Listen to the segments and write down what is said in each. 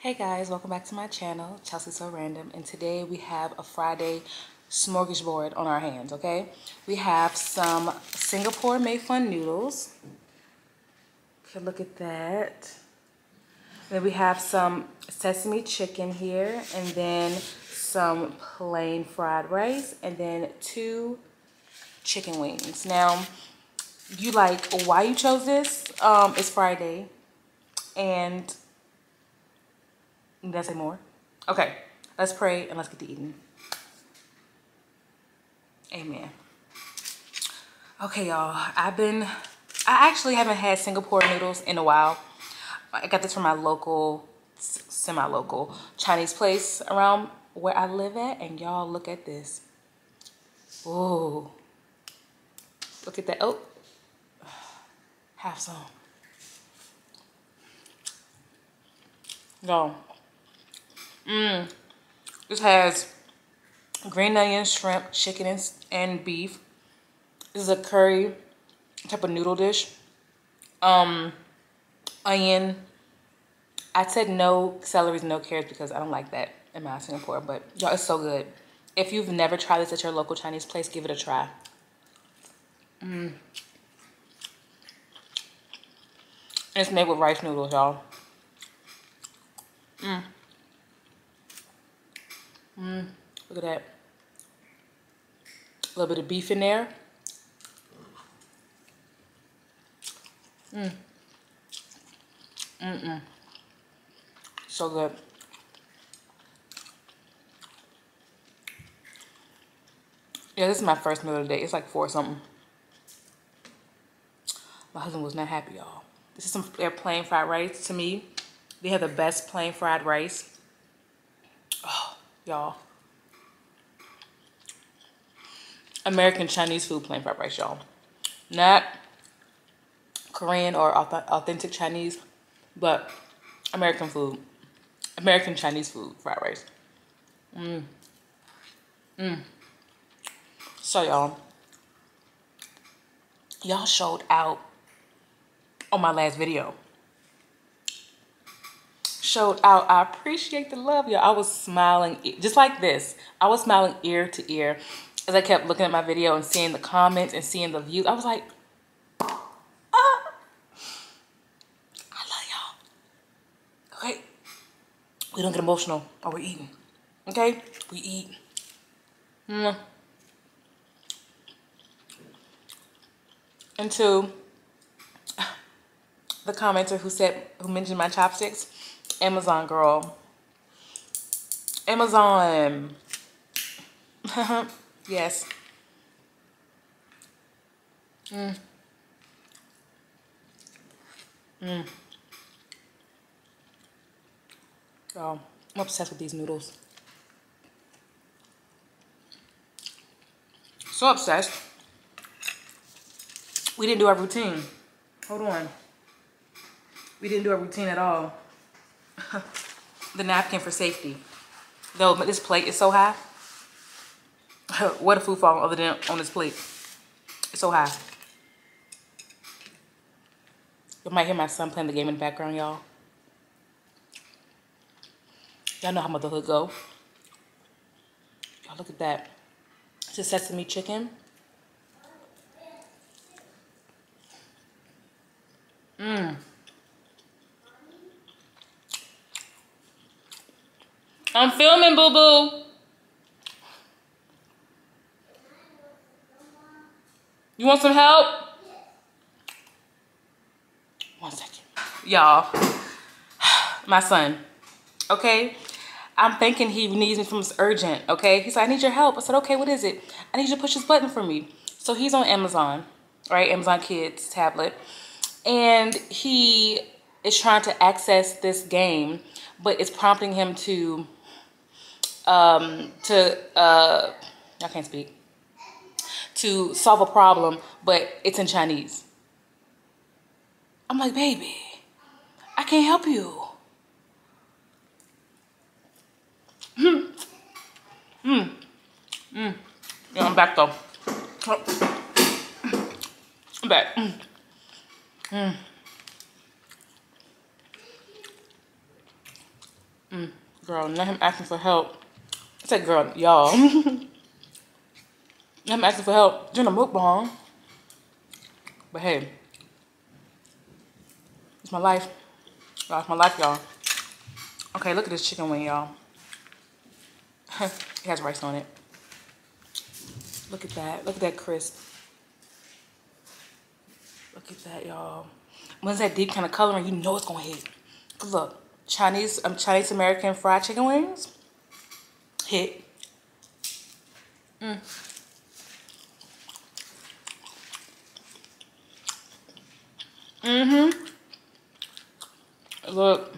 Hey guys, welcome back to my channel, Chelsea So Random, and today we have a Friday smorgasbord on our hands, okay? We have some Singapore made fun noodles. Okay, look at that. Then we have some sesame chicken here, and then some plain fried rice, and then 2 chicken wings. Now, you like why you chose this? It's Friday, and did I say more? Okay, let's pray and let's get to eating. Amen. Okay, y'all, I actually haven't had Singapore noodles in a while. I got this from my local, semi-local Chinese place around where I live at, and y'all look at this. Ooh, look at that. Oh, have some. Y'all, this has green onions, shrimp, chicken, and beef. This is a curry type of noodle dish. Onion. I said no celeries, no carrots because I don't like that in my Singapore. But y'all, it's so good. If you've never tried this at your local Chinese place, give it a try. And it's made with rice noodles, y'all. Look at that. A little bit of beef in there. So good. Yeah, this is my first meal of the day. It's like 4 something. My husband was not happy, y'all. This is their plain fried rice. To me, they have the best plain fried rice. Oh, y'all. American Chinese food plain fried rice, y'all. Not Korean or authentic Chinese, but American food. American Chinese food fried rice. So y'all showed out on my last video. Showed out. I appreciate the love, y'all. I was smiling just like this. I was smiling ear to ear as I kept looking at my video and seeing the comments and seeing the views. I was like, I love y'all. Okay, we don't get emotional while we're eating. Okay, we eat. And to the commenter who mentioned my chopsticks, Amazon girl. Amazon. Yes. Girl, I'm obsessed with these noodles. So obsessed. We didn't do our routine. Hold on. We didn't do our routine at all. The napkin for safety. Though this plate is so high. Where the food fall other than on this plate? It's so high. You might hear my son playing the game in the background, y'all. Y'all know how motherhood go. Y'all look at that. It's a sesame chicken. I'm filming, boo-boo. You want some help? 1 second. Y'all, my son, okay? I'm thinking he needs me from this urgent, okay? He's like, I need your help. I said, okay, what is it? I need you to push this button for me. So he's on Amazon, right? Amazon Kids tablet. And he is trying to access this game, but it's prompting him to I can't speak, to solve a problem, but it's in Chinese. I'm like, baby, I can't help you. Yeah, I'm back though. I'm back. Girl, not him asking for help. I said, girl, y'all. I'm asking for help during a mukbang. But hey, it's my life. Y'all, it's my life, y'all. Okay, look at this chicken wing, y'all. It has rice on it. Look at that. Look at that crisp. Look at that, y'all. When it's that deep kind of coloring, you know it's gonna hit. Cause look, Chinese American fried chicken wings. Hit. Look.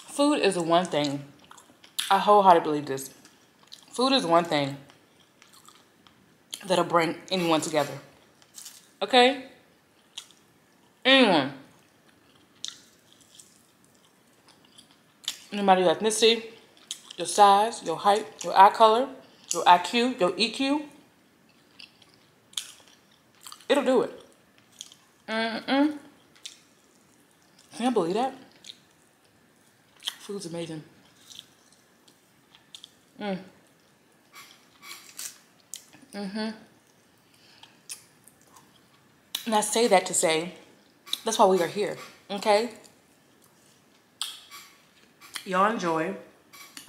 Food is the one thing. I wholeheartedly believe this. Food is one thing that'll bring anyone together. Okay? Anyone. No matter your ethnicity, your size, your height, your eye color, your IQ, your EQ, it'll do it. Can you believe that? Food's amazing. And I say that to say, that's why we are here, okay? Y'all enjoy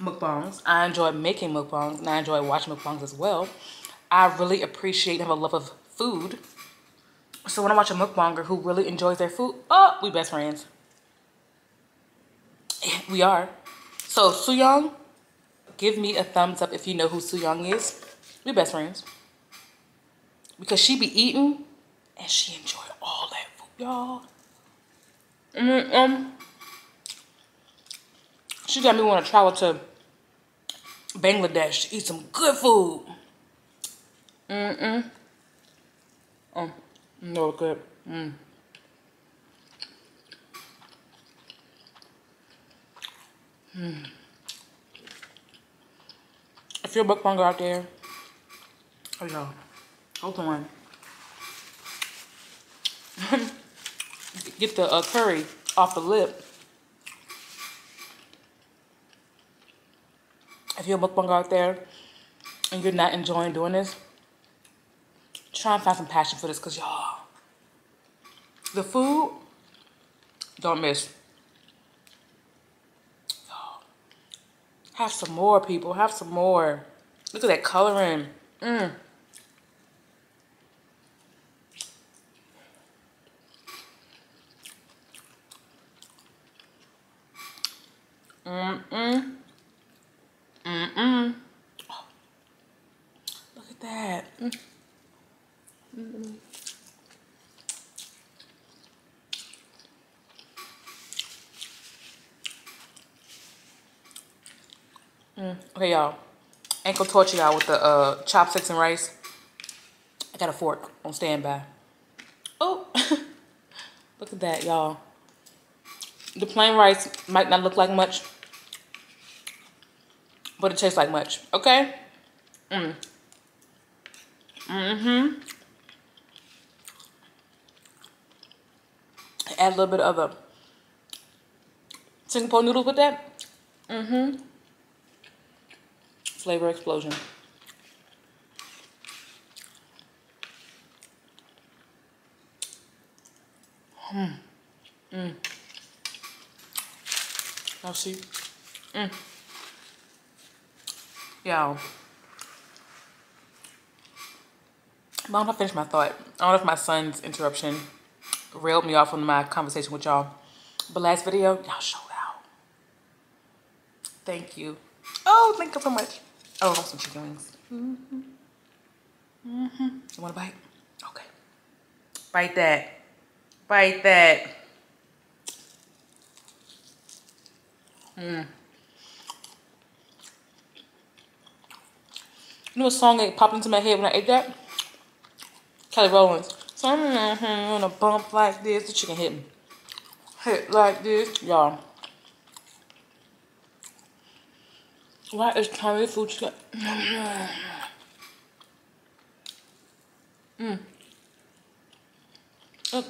mukbangs. I enjoy making mukbangs, and I enjoy watching mukbangs as well. I really appreciate and have a love of food. So when I watch a mukbanger who really enjoys their food, oh, we best friends. We are. So Soo-young, give me a thumbs up if you know who Soo-young is. We best friends. Because she be eating and she enjoy all that food, y'all. She got me want to travel to Bangladesh to eat some good food. No good. If you're a mukbanger out there, oh y'all, hold on. Get the curry off the lip. If you're a mukbanger out there and you're not enjoying doing this, try and find some passion for this, because y'all, the food, don't miss. Y'all, have some more, people. Have some more. Look at that coloring. Look at that. Okay, y'all. Ain't gonna torture y'all with the chopsticks and rice. I got a fork on standby. Oh, look at that, y'all. The plain rice might not look like much, but it tastes like much. Okay? Add a little bit of the Singapore noodles with that. Flavor explosion. Y'all see? Y'all. I don't know if I finished my thought. I don't know if my son's interruption railed me off on my conversation with y'all. But last video, y'all showed out. Thank you. Oh, thank you so much. Oh, I want some chicken wings. You want a bite? Okay. Bite that. Bite that. You know what song that popped into my head when I ate that? Kelly Rowland's. So I'm on a bump like this. The chicken hit me. Hit like this, y'all. Why is Chinese food chicken? Look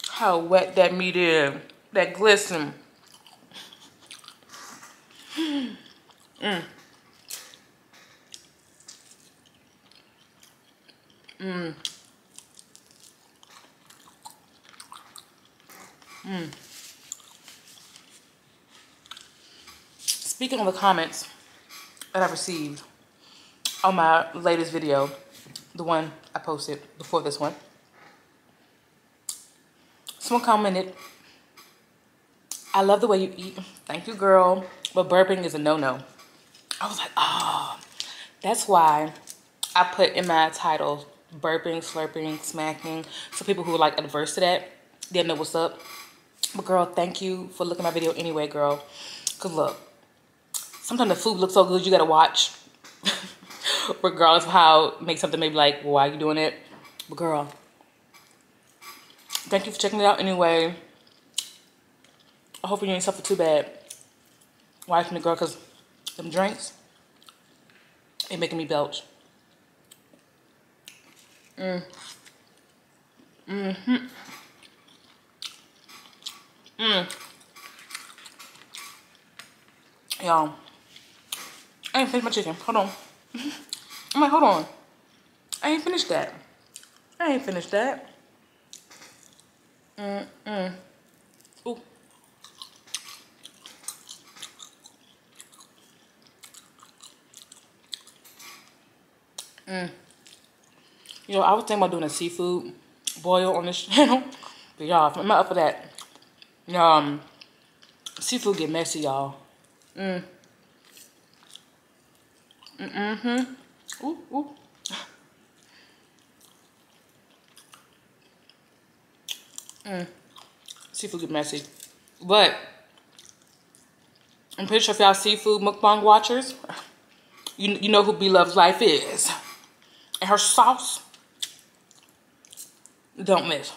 how wet that meat is. That glisten. Speaking of the comments that I received on my latest video, the one I posted before this one, someone commented, "I love the way you eat. Thank you, girl. But burping is a no-no." I was like, oh, that's why I put in my title, burping, slurping, smacking. So people who are like adverse to that, they'll know what's up. But girl, thank you for looking at my video anyway, girl. Cause look, sometimes the food looks so good, you gotta watch. Regardless of how it makes something maybe like, well, why are you doing it? But girl, thank you for checking it out anyway. I hope you ain't suffer too bad watching the girl, cause them drinks ain't making me belch. Y'all, I ain't finished my chicken. Hold on. I'm like, hold on. I ain't finished that. I ain't finished that. Ooh. You know, I was thinking about doing a seafood boil on this channel. But y'all, I'm not up for that. Seafood get messy, y'all. Ooh, ooh. Seafood get messy. But I'm pretty sure if y'all seafood mukbang watchers, you know who B Loves Life is. And her sauce, don't miss.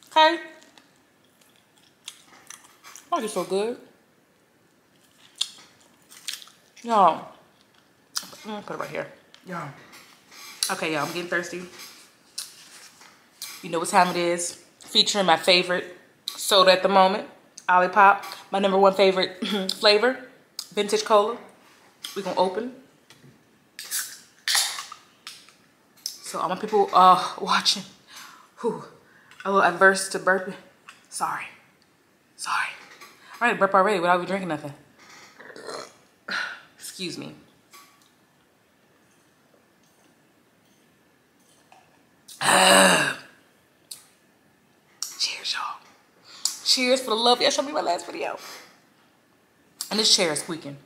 Okay? Why is so good? Y'all, I'm gonna put it right here. Y'all. Okay, y'all, I'm getting thirsty. You know what time it is. Featuring my favorite soda at the moment, Olipop. My #1 favorite flavor, vintage cola. We're gonna open. So all my people watching, who a little adverse to burping. Sorry. I'm ready to burp already without even drinking nothing. Excuse me. Cheers, y'all. Cheers for the love y'all showed me my last video. And this chair is squeaking.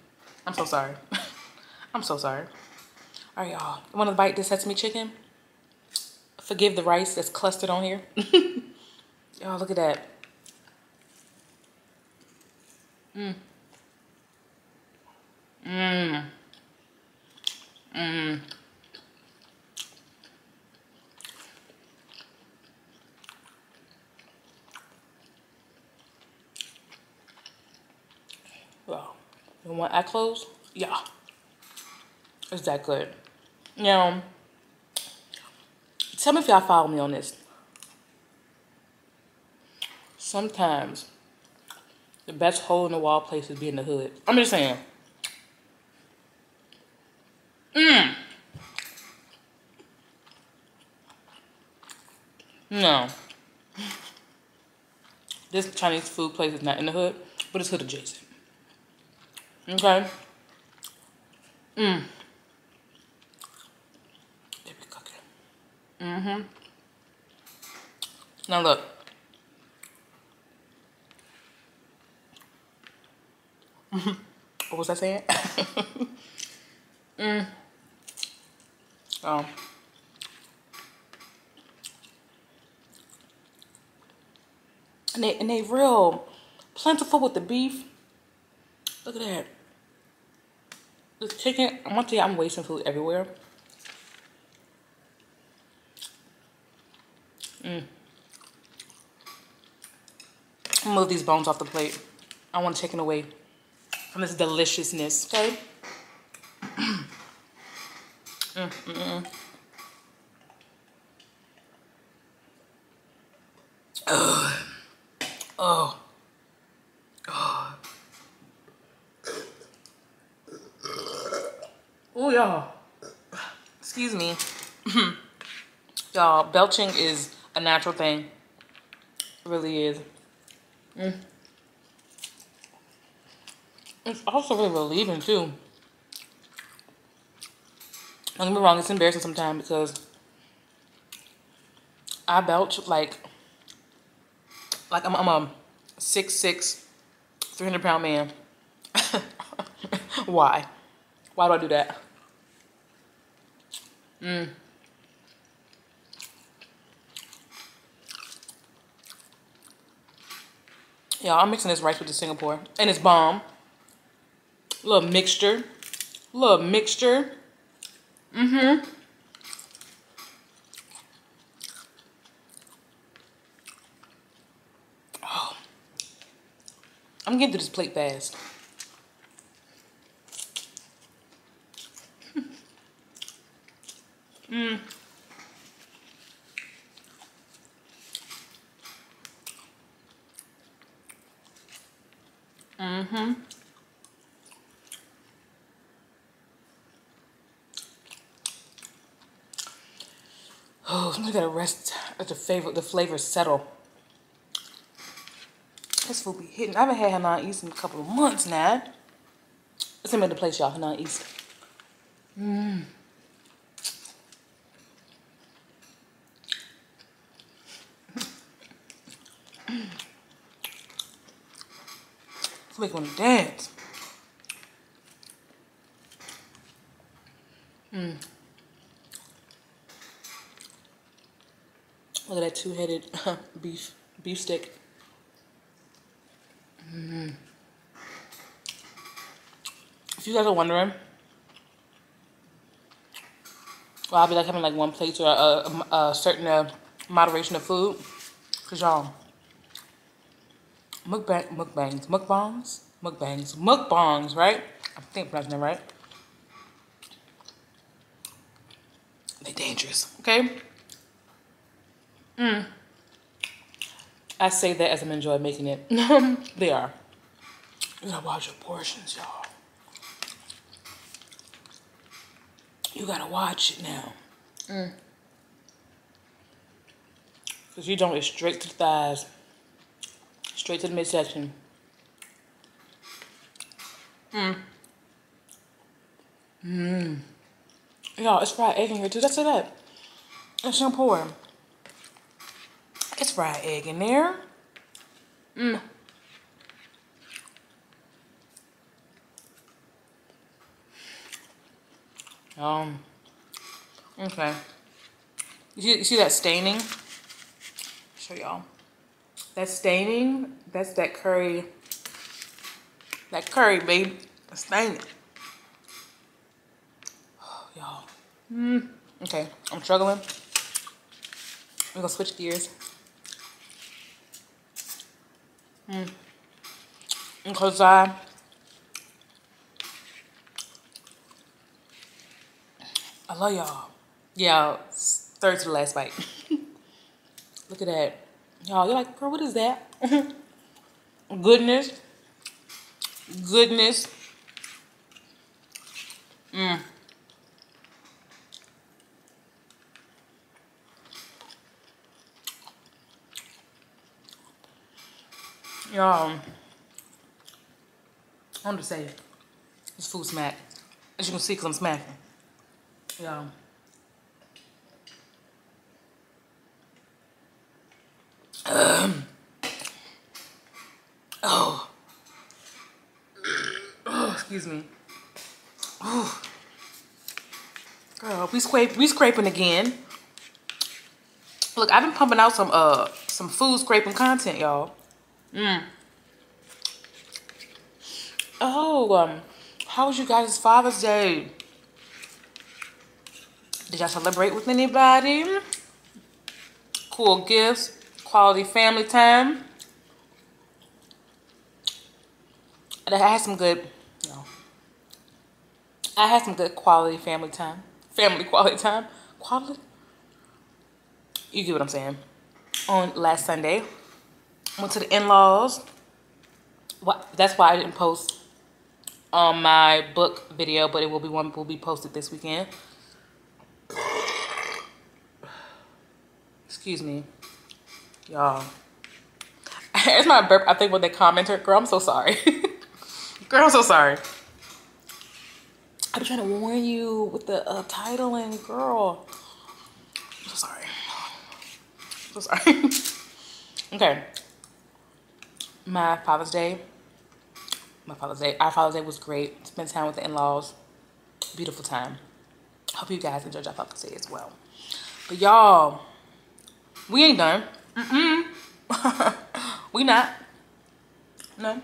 I'm so sorry. I'm so sorry. All right, y'all. Want to bite this sesame chicken? Forgive the rice that's clustered on here. Y'all, look at that. Well, you want eye closed? Yeah. It's that good. Now, tell me if y'all follow me on this. Sometimes the best hole in the wall place is be in the hood. I'm just saying. No. This Chinese food place is not in the hood, but it's hood adjacent. Okay? They be cooking. Now look. What was I saying? Oh. And they real plentiful with the beef. Look at that. The chicken, I'm gonna tell you, I'm wasting food everywhere. Move these bones off the plate. I want to take it away from this deliciousness, okay? Oh. Oh, y'all. Excuse me. Y'all, belching is a natural thing. It really is. It's also really relieving, too. Don't get me wrong, it's embarrassing sometimes because I belch like I'm a 6'6", 300-pound man. Why? Why do I do that? Yeah, I'm mixing this rice with the Singapore. And it's bomb. Little mixture. Little mixture. Oh. I'm getting to this plate fast. Oh, sometimes gotta rest let the flavors settle. This food be hitting. I haven't had Hanan East in a couple of months now. Let's make the place, y'all. Hanan East. Let's make one dance. Look at that two-headed beef stick. If you guys are wondering, well, I'll be like having like one plate or a certain moderation of food. Cause y'all, mukbangs, right? I think I'm pronouncing that right. They're dangerous, okay? I say that as I'm enjoying making it. They are. You gotta watch your portions, y'all. You gotta watch it now. Cause you don't, it's straight to the thighs. Straight to the midsection. Y'all, it's fried egg in here too. That's that. It's Singapore. It's fried egg in there. Okay. You see that staining? Show y'all. That staining, that's that curry. That curry, babe. Stain it. Oh, y'all. Okay, I'm struggling. We're gonna switch gears. Because I love y'all. Yeah, third to the last bite. Look at that. Y'all, you're like, girl, what is that? Goodness. Goodness. Y'all, I want to say, this food smack. As you can see, because I'm smacking. Y'all. Oh, excuse me. Oh. Girl, we scraping again. Look, I've been pumping out some food scraping content, y'all. Oh, how was you guys' Father's Day? Did y'all celebrate with anybody? cool gifts, quality family time. I had some good, no. I had some good quality family time. Family quality time. Quality? You get what I'm saying. On last Sunday. Went to the in-laws. That's why I didn't post on my book video, but it will be posted this weekend. Excuse me, y'all. It's my burp. I think when they commented, girl, I'm so sorry. Girl, I'm so sorry. I've been trying to warn you with the titling, girl. I'm so sorry. I'm so sorry. Okay. Our Father's Day was great. Spent time with the in-laws. Beautiful time. Hope you guys enjoyed your Father's Day as well. But y'all, we ain't done. We not. No.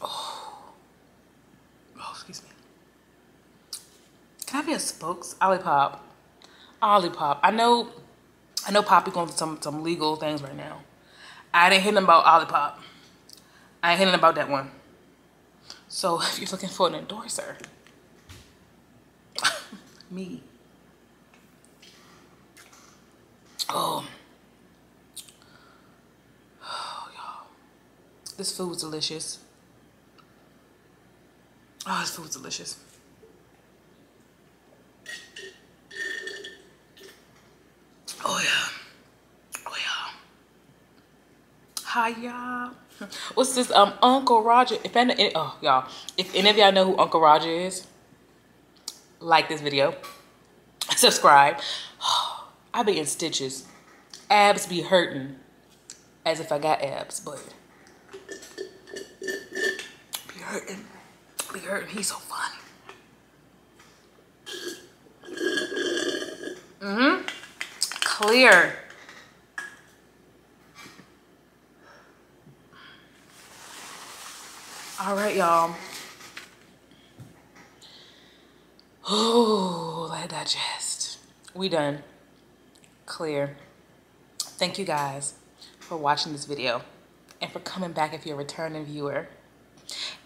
Oh, excuse me. Can I be a spokes? Olipop. I know Poppy going through some legal things right now. I didn't hear nothing about Olipop. I ain't hear nothing about that one. So if you're looking for an endorser, me. Oh, y'all. This food's delicious. Oh, this food's delicious. Oh yeah. Oh yeah. Hi y'all. What's this? Uncle Roger. If any of y'all know who Uncle Roger is, like this video, subscribe. I be in stitches. Abs be hurting, as if I got abs, but be hurting. Be hurting. He's so funny. Clear. All right, y'all. Oh, let it digest. We done. Clear. Thank you guys for watching this video and for coming back if you're a returning viewer.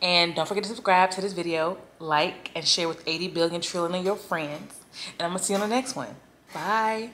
And don't forget to subscribe to this video, like, and share with 80 billion trillion of your friends. And I'm gonna see you on the next one. Bye.